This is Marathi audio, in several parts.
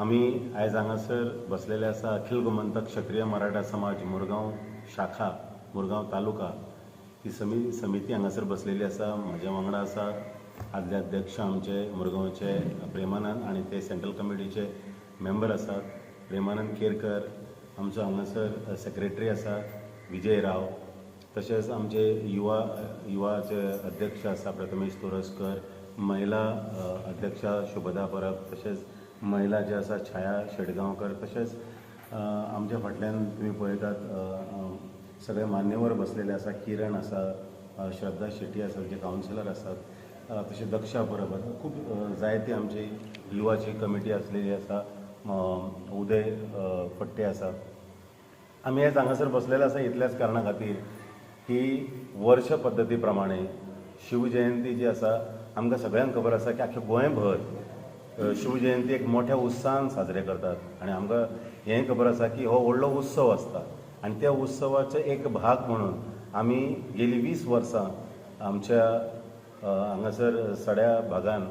आम्ही आयज हांगासर बसलेले आसा अखिल गोमंतक क्षत्रिय मराठा समाज मुरगांव शाखा मुरगांव तालुका ही समिती हांगासर बसलेली आसा. म्हज्या वांगडा आसा आदले अध्यक्ष आमचे मुरगांवचे प्रेमानंद आनी ते सेंट्रल कमिटीचे मेंबर आसात. प्रेमानंद केरकर आमचो हांगासर सेक्रेटरी आसा विजय राव. तशेंच आमचे युवाचे अध्यक्ष आसा प्रथमेश तोरसकर, महिला अध्यक्षा शुभदा परब, तशेंच महिला जे आसा छाया शेडगांवकर, तशेंच आमच्या फाटल्यान तुम्ही पळयतात सगळे मान्यवर बसलेले आसा. किरण आसा, श्रद्धा शेट्टी आसा जे कावन्सिलर आसात, तशें दक्षा परब आसा. खूब जायती आमची युवाची कमिटी आसलेली आसा. उदय फट्टे आसा. आमी आयज हांगासर बसलेले आसा इतल्याच कारणां खातीर की वर्ष पद्दती प्रमाणे शिवजयंती जी आसा आमकां सगळ्यांक खबर आसा की आख्या गोंयभर शिवजयंती एक मोठ्या उत्साहान साजरे करतात. आनी आमकां हेंय खबर आसा की हो व्हडलो उत्सव आसता आनी त्या उत्सवाचो एक भाग म्हणून आमी गेली 20 वर्सां आमच्या हांगासर सड्या भागान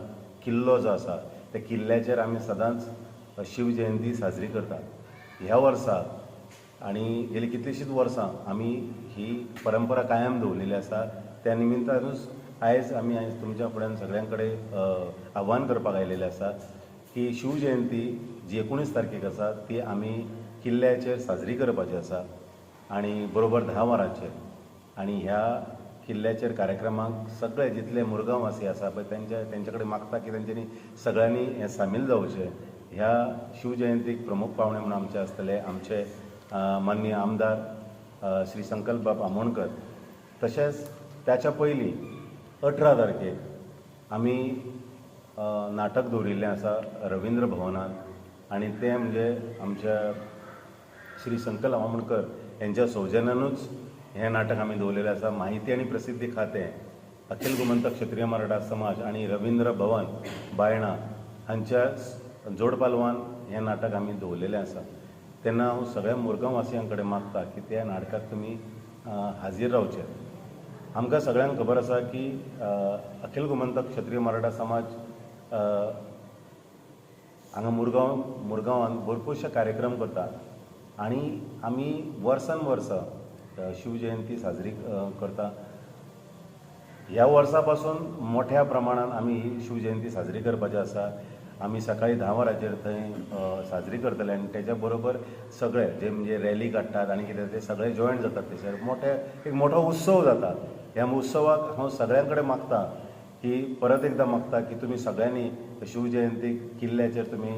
किल्लो जो आसा त्या किल्ल्याचेर आमी सदांच शिवजयंती साजरी करतात. ह्या वर्सा आनी गेली कितलींशींच वर्सां आमी ही परंपरा कायम दवरलेली आसा. त्या निमित्तानूच आयज तुमच्या फुड्यान सगळ्यां कडेन आव्हान करपाक आयिल्ले आसा की शिवजयंती जी 19 तारखेक आसा ती आमी किल्ल्याचेर साजरी करपाची आसा आनी बरोबर 10 वरांचेर. आनी ह्या किल्ल्याचेर कार्यक्रमाक सगळे जितले मुरगांववासी आसा पळय तेंच्या कडेन मागता की तेंच्यांनी सगळ्यांनी हें सामील जावचें. ह्या शिवजयंतीक प्रमुख पावणे म्हणून आमचे आसतले आमचे माननीय आमदार श्री संकल्प बाब आमोणकर. तशेंच त्याच्या पयलीं 18 तारखेक आमी नाटक दवरिल्लें आसा रवींद्र भवनांत आनी तें म्हणजे आमच्या श्री संकल्प आमोणकर यांच्या सौजन्यानूच हें नाटक आमी दवरलेलें आसा. माहिती आनी प्रसिद्धी खातें, अखिल गोमंतक क्षत्रिय मराठा समाज आनी रवींद्र भवन बायणा हांच्या जोडपालवान हें नाटक आमी दवरलेलें आसा. तेन्ना हांव सगळ्या मुरगांववासियां कडेन मागता की त्या नाटकाक तुमी हाजीर रावचे. आमकां सगळ्यांक खबर आसा की अखिल गोमंतक क्षत्रिय मराठा समाज हांगा मुरगांवान भरपूरशे कार्यक्रम करता आनी आमी वर्सान वर्स शिवजयंती साजरी करता. ह्या वर्सा पासून मोठ्या प्रमाणात आमी ही शिवजयंती साजरी करपाची आसा. आमी सकाळी 10 वरांचेर थंय साजरी करतले आनी तेच्या बरोबर सगळे जे म्हणजे रॅली काडटात आनी कितें ते सगळे जॉयन जातात. थंयसर एक मोठो उत्सव जाता. ह्या उत्सवाक हांव सगळ्यां कडेन मागता की परत एकदां मागता की तुमी सगळ्यांनी शिवजयंतीक किल्ल्याचेर तुमी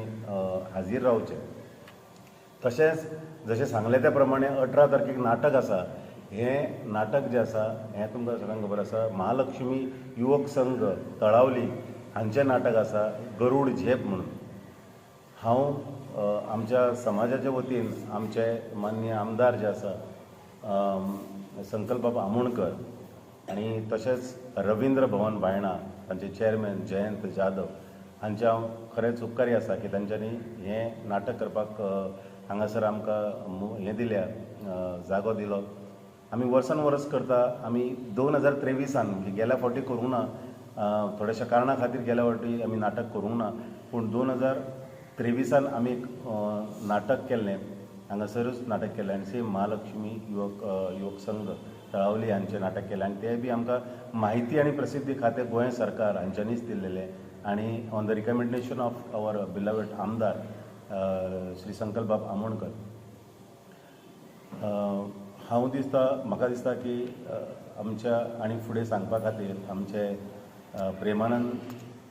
हाजीर रावचे. तशेंच जशें सांगलें त्या प्रमाणे 18 तारखेक नाटक आसा. हें नाटक जें आसा हें तुमकां सगळ्यांक खबर आसा महालक्ष्मी युवक संघ तळावली हांचें नाटक आसा गरुड झेप म्हणून. हांव आमच्या समाजाच्या वतीन आमचे माननीय आमदार जे आसा संकल्प बाब आमोणकर आनी तशेंच रवींद्र भवन बायणा तांचे चेअरमॅन जयंत जाधव हांचे हांव खरेंच उपकारी आसा की तांच्यांनी हें नाटक करपाक हांगासर आमकां हें दिल्या जागो दिलो. आमी वर्सान वर्स करता. आमी 2023 म्हणजे गेल्या फावटी करूंक ना, थोड्याशा कारणां खातीर गेल्या फावटी आमी नाटक करूंक ना, पूण 2023 आमी एक नाटक केल्लें हांगासरूच नाटक केल्लें आनी सेम महालक्ष्मी युवक संघ तळावली हांचें नाटक केलें आनी तें बी आमकां माहिती आनी प्रसिद्धी खातें गोंय सरकार हांच्यांनीच दिल्लेलें आनी on the recommendation of our बिलवड आमदार श्री संकल्प बाब आमोणकर. म्हाका दिसता की आमच्या आनी फुडें सांगपा खातीर आमचे प्रेमानंद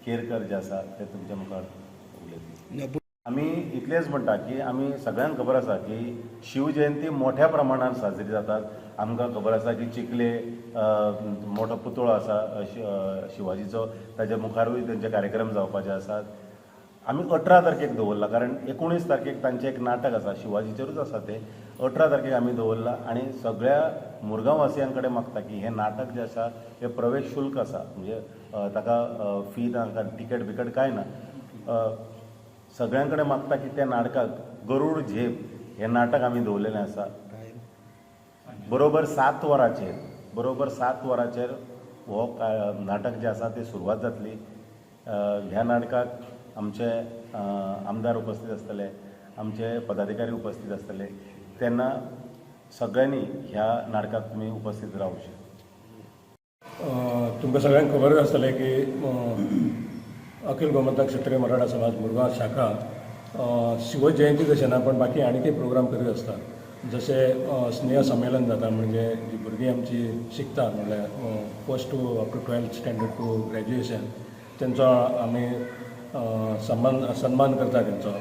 केरकर जे आसा ते तुमच्या मुखार उलयतले. आमी इतलेंच म्हणटा की आमी सगळ्यांक खबर आसा की शिवजयंती मोठ्या प्रमाणात साजरी जातात. आमकां खबर आसा की चिखले मोठो पुतळो आसा शिवाजीचो, ताच्या मुखारूय तेंचे कार्यक्रम जावपाचे आसात. आमी 18 तारखेक दवरला कारण 19 तारखेक तांचें एक नाटक आसा शिवाजीचेरूच आसा तें. 18 तारखेक आमी दवरला आनी सगळ्या मुरगांववासियां कडेन मागता की हें नाटक जें आसा हें प्रवेश शुल्क आसा, म्हणजे ताका फी ताका तिकेट बिकेट कांय ना. सगळ्यां कडेन मागता की त्या नाटकाक गरुड झेप हें नाटक आमी दवरलेलें आसा. बरोबर 7 वरांचेर हो नाटक जें आसा ती सुरवात जातली. ह्या नाटकाक आमचे आमदार उपस्थित आसतले, आमचे पदाधिकारी उपस्थित आसतले, तेन्ना सगळ्यांनी ह्या नाटकाक तुमी उपस्थित रावचे. तुमकां सगळ्यांक खबर आसतलें की अखिल गोमंतक क्षत्रिय मराठा समाज मुरगांव शाखा शिव जयंती तशें ना पण बाकी आनी काही प्रोग्राम करीत आसता. जशें स्नेह संमेलन जाता, म्हणजे जी भुरगीं आमची शिकता म्हणल्यार first to up to 12th standard to graduation, तेंचो आमी सन्मान करता. तेंचो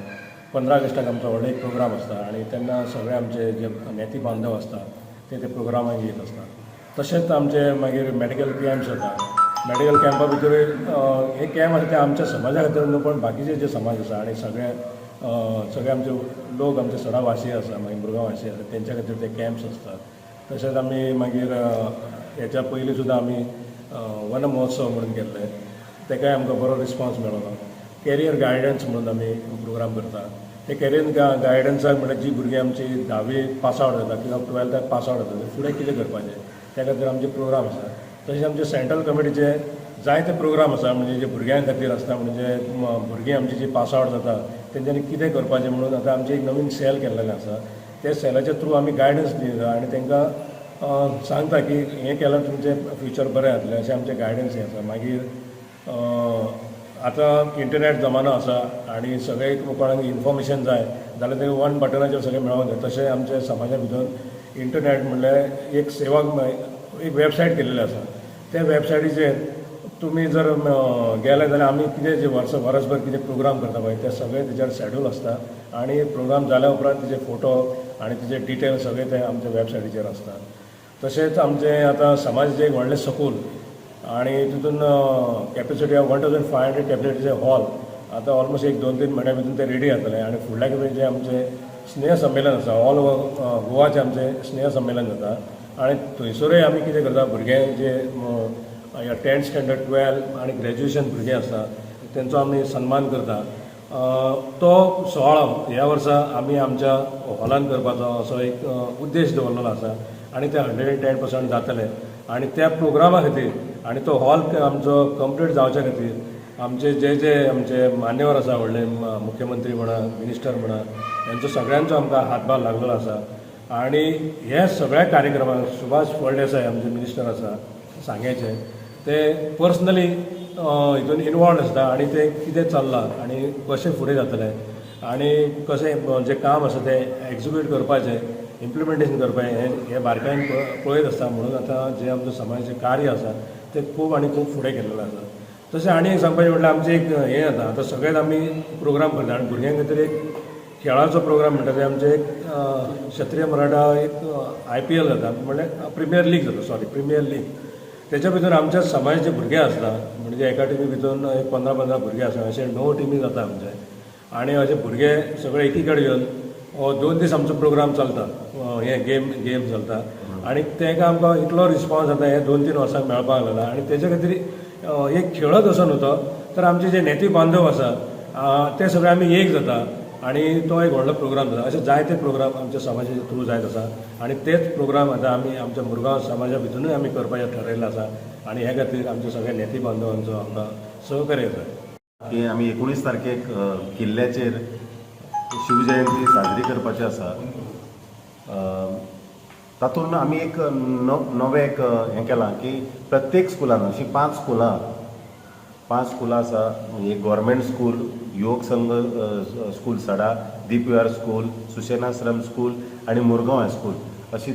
15 ऑगस्टाक आमचो व्हडलो एक प्रोग्राम आसता आणि तेन्ना सगळे आमचे जे नेती बांधव आसता ते प्रोग्रामाक येत आसता. तशेंच आमचे मागीर मेडिकल कॅम्प्स जाता. मेडिकल कॅम्पा भितर हे कॅम्प आसा ते आमच्या समाजा खातीर न्हू पण बाकीचे जे समाज आसा आणि सगळे आमचे लोक आमचे सरावासी आसा, मागीर मुरगांववासी आसा, तेंच्या खातीर ते कॅम्प्स आसतात. तशेंच आमी मागीर हेच्या पयलीं सुद्दां आमी वन महोत्सव म्हणून केल्ले, तेकाय आमकां बरो रिस्पॉन्स मेळ्ळो. कॅरियर गायडन्स म्हणून आमी प्रोग्राम करता. ते कॅरियर गायडन्साक म्हणल्यार जी भुरगीं आमची 10वी पास आवट जाता किंवा 12थाक पास आवट जाता फुडें कितें करपाचें त्या खातीर आमचे प्रोग्राम आसा. तशेंच आमचे सेंट्रल कमिटीचे जायते प्रोग्राम आसा, म्हणजे जे भुरग्यां खातीर आसता, म्हणजे भुरगीं आमची जी पास आवट जाता तेंच्यांनी कितें करपाचें म्हणून आतां आमची एक नवीन सेल केल्लेलें आसा. त्या सेलाच्या थ्रू आमी गायडन्स दिता आनी तांकां सांगता की हें केल्यार तुमचें फ्युचर बरें जातलें अशें आमचें गायडन्स हें आसा. मागीर आतां इंटरनेट जमानो आसा आनी सगळे कोणाक इन्फॉर्मेशन जाय जाल्यार तें वन बटनाचेर सगळें मेळोंक जाय. तशें आमच्या समाजा भितर इंटरनेट म्हणल्यार एक सेवाक एक वेबसायट केल्लेली आसा. त्या वेबसायटीचेर तुमी जर गेले जाल्यार आमी कितें जे वर्सभर कितें प्रोग्राम करता पळय ते सगळे तेजेर शेड्यूल आसता आनी प्रोग्राम जाल्या उपरांत तेजे फोटो आनी तेजे डिटेल सगळे ते आमच्या वेबसायटीचेर आसता. तशेंच आमचें आतां समाजाचें एक व्हडलें सकूल आणि तितून कॅपेसिटी ऑफ 1500 कॅपेसिटीचे हॉल आतां ऑलमोस्ट एक 2-3 म्हयन्या भितर ते रेडी जातले. आणि फुडल्या खेपे जे आमचे स्नेह संमेलन आसा, ऑल गोवाचे आमचे स्नेह संमेलन जाता आणि थंयसरूय आमी कितें करता, भुरगे जे 10th स्टँडर्ड 12 आनी ग्रॅज्युएशन भुरगे आसता तेंचो आमी सन्मान करता. तो सुवाळो ह्या वर्सा आमी आमच्या हॉलान करपाचो असो एक उद्देश दवरलेलो आसा आणि ते 110% जातले. आणि त्या प्रोग्रामा खातीर आणि तो हॉल आमचो कंप्लीट जावच्या खातीर आमचे जे आमचे मान्यवर आसा, व्हडले मुख्यमंत्री म्हणा, मिनिस्टर म्हणा, यांचो सगळ्यांचो आमकां हातभार लागलेलो आसा. आणि हे सगळ्या कार्यक्रमाक सुभाष फळदेसाय आमचे मिनिस्टर आसा सांग्याचे, ते पर्सनली हितून इनवॉल्ड आसता आणि ते कितें चल्लां आणि कशें फुडें जातलें आणि कशें जें काम आसा तें एक्झिक्यूट करपाचें, इम्प्लिमेंटेशन करपाचें हे बारकायेन पळयत आसता. म्हणून आतां जें आमचें समाजाचें कार्य आसा तें खूब आनी खूब फुडें गेल्लेलें आसा. तशें आनी एक सांगपाचें म्हटल्यार आमचें एक हें जाता, आतां सगळेच आमी प्रोग्राम करता आनी भुरग्यां खातीर एक खेळाचो प्रोग्राम म्हणटा ते आमचे एक क्षत्रिय मराठा एक IPL जाता, म्हणल्यार प्रिमियर लीग. तेच्या भितर आमच्या समाजाचे भुरगे आसता, म्हणजे एका टिमी भितर एक 15-15 भुरगे आसा, अशे 9 टिमी जाता आमचे. आणि अशे भुरगे सगळे एकी कडेन येवन 2 दीस आमचो प्रोग्राम चलता, हे गेम चलता आणि तेका आमकां इतलो रिस्पॉन्स जाता हे 2-3 वर्सांक मेळपाक लागला. आणि तेच्या खातीर एक खेळत असो न्हू तो, तर आमचे जे नेते बांधव आसा ते सगळे आमी एक जाता आणि तो एक व्हडलो प्रोग्राम जाता. अशे जायते प्रोग्राम आमच्या समाजाच्या थ्रू जायत आसा आणि तेच प्रोग्राम आतां आमी आमच्या मुरगांव समाजा भितरूनय आमी करपाचें ठरयल्लें आसा. आणि हे खातीर आमच्या सगळ्या नेते बांधवांचो आमकां सहकार्य जाय की आमी 19 तारखेक किल्ल्याचेर शिवजयंती साजरी करपाची आसा. तातूंत आमी एक नवें एक हें केलां की प्रत्येक स्कुलान अशीं 5 स्कुलां आसा. एक गव्हर्मेंट स्कूल, युवक संघ स्कूल सडा, DPR स्कूल, सुशेनाश्रम स्कूल आणि मुरगांव हायस्कूल अशी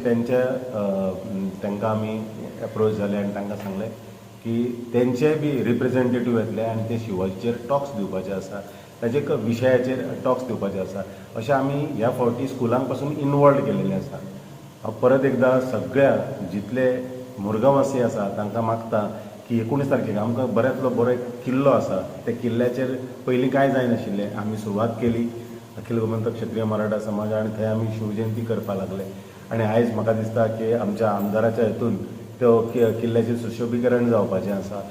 तांकां आमी एप्रोच जाले आणि तांकां सांगलें की तेंचे बी रिप्रेझेंटेटीव येतले आणि ते शिवाजीचेर टॉक्स दिवपाचे आसा, ताचे विशयाचेर टॉक्स दिवपाचे आसा. अशें आमी ह्या फावटी स्कुलांक पासून इनवॉल्व केलेले आसा. हांव परत एकदां सगळ्या जितले मुरगांववासी आसा तांकां मागता की 19 तारखेक आमकां बऱ्यांतलो बरो एक किल्लो आसा, त्या किल्ल्याचेर पयलीं कांय जायनाशिल्लें. आमी सुरवात केली अखिल गोमंतक क्षत्रिय मराठा समाज आणि थंय आमी शिवजयंती करपाक लागले. आणि आयज म्हाका दिसता की आमच्या आमदाराच्या हितून त्यो किल्ल्याचें सुशोभीकरण जावपाचें आसा.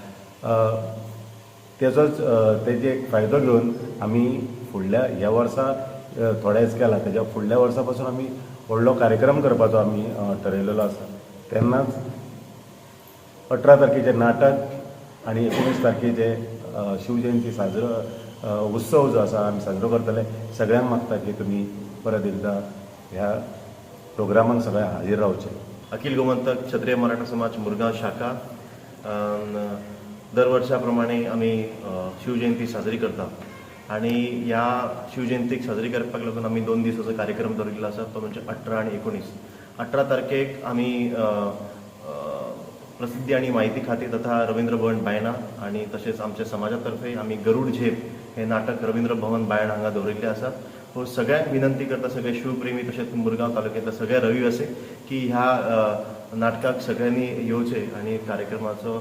तेजे एक फायदो घेवन आमी फुडल्या ह्या वर्सा थोडेच केला, तेज्या फुडल्या वर्सा पासून आमी व्हडलो कार्यक्रम करपाचो आमी ठरयलेलो आसा. तेन्नाच 18 तारखेचें नाटक आणि 19 तारखेचे शिवजयंती उत्सव जो आसा आमी साजरो करतले. सगळ्यांक मागता की तुमी परत एकदां ह्या प्रोग्रामाक सगळ्यांक हाजीर रावचे. अखिल गोमंतक क्षत्रिय मराठा समाज मुरगांव शाखा दर वर्षाप्रमाणे आमी शिवजयंती साजरी करतात आणि ह्या शिवजयंतीक साजरी करपाक लागून आमी 2 दिसाचो कार्यक्रम दवरिल्लो आसा, तो म्हणजे 18 आणि 19. 18 तारखेक आमी प्रसिद्धी आणि माहिती खाती तथा रवींद्र भवन बायणा आणि तशेंच आमच्या समाजातर्फे आमी गरुड झेप हे नाटक रवींद्र भवन बायणा हांगा दवरिल्लें आसा. हो सगळ्यांक विनंती करता, सगळे शिवप्रेमी तशेंच मुरगांव तालुक्यांतले सगळे रहिवासी की ह्या नाटकाक सगळ्यांनी येवचे आणि कार्यक्रमाचो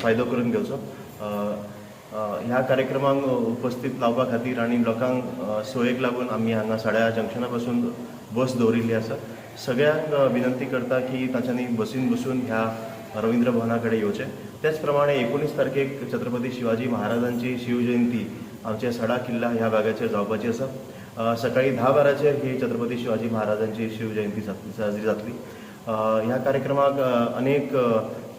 फायदो करून घेवचो. ह्या कार्यक्रमाक उपस्थित लावपा खातीर आणि लोकांक सोयेक लागून आमी हांगा साड्या जंक्शना पासून बस दवरिल्ली आसा. सगळ्यांक विनंती करता की तांच्यांनी बसीन बसून ह्या रवींद्र भवना कडेन येवचें. त्याच प्रमाणे 19 तारखेक छत्रपती शिवाजी महाराजांची शिवजयंती आमच्या सडा किल्ला ह्या भागाचेर जावपाची आसा. सकाळी 10:12 ही छत्रपती शिवाजी महाराजांची शिवजयंती साजरी जातली. ह्या कार्यक्रमाक अनेक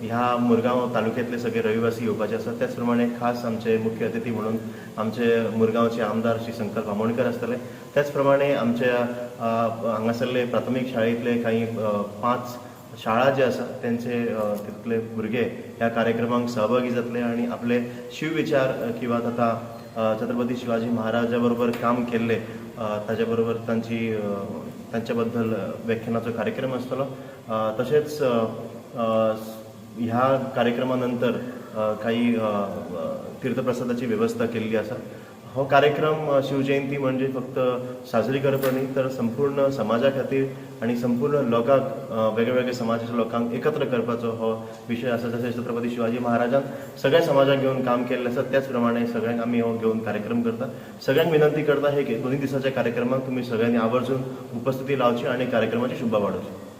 ह्या मुरगांव तालुक्यांतले सगळे रहिवासी येवपाचे आसात. त्याच प्रमाणे खास आमचे मुख्य अतिथी म्हणून आमचे मुरगांवचे आमदार श्री संकल्प आमोणकर आसतले. त्याच प्रमाणे आमच्या हांगासरले प्राथमीक शाळेंतले काही 5 शाळा जे आसा त्यांचे तितले भुरगे ह्या कार्यक्रमाक सहभागी जातले आणि आपले शिवविचार किंवा तथा छत्रपती शिवाजी महाराजा बरोबर काम केल्ले ताच्या बरोबर तांच्या बद्दल व्याख्यानाचो कार्यक्रम आसतलो. तशेंच ह्या कार्यक्रमा नंतर काही तीर्थप्रसादाची वेवस्था केल्ली आसा. हो कार्यक्रम शिवजयंती म्हणजे फक्त साजरी करप न्ही, तर संपूर्ण समाजा खातीर आणि संपूर्ण लोकांक वेगवेगळ्या समाजाच्या लोकांक एकत्र करपाचो हो विशय आसा. जशें छत्रपती शिवाजी महाराजान सगळ्या समाजाक घेवन काम केल्लें आसा, त्याच प्रमाणे सगळ्यांक आमी हो घेवन कार्यक्रम करता. सगळ्यांक विनंती करता हे की 2 दिसाच्या कार्यक्रमाक तुमी सगळ्यांनी आवर्जून उपस्थिती लावची आणि कार्यक्रमाची शुभा वाडोवची.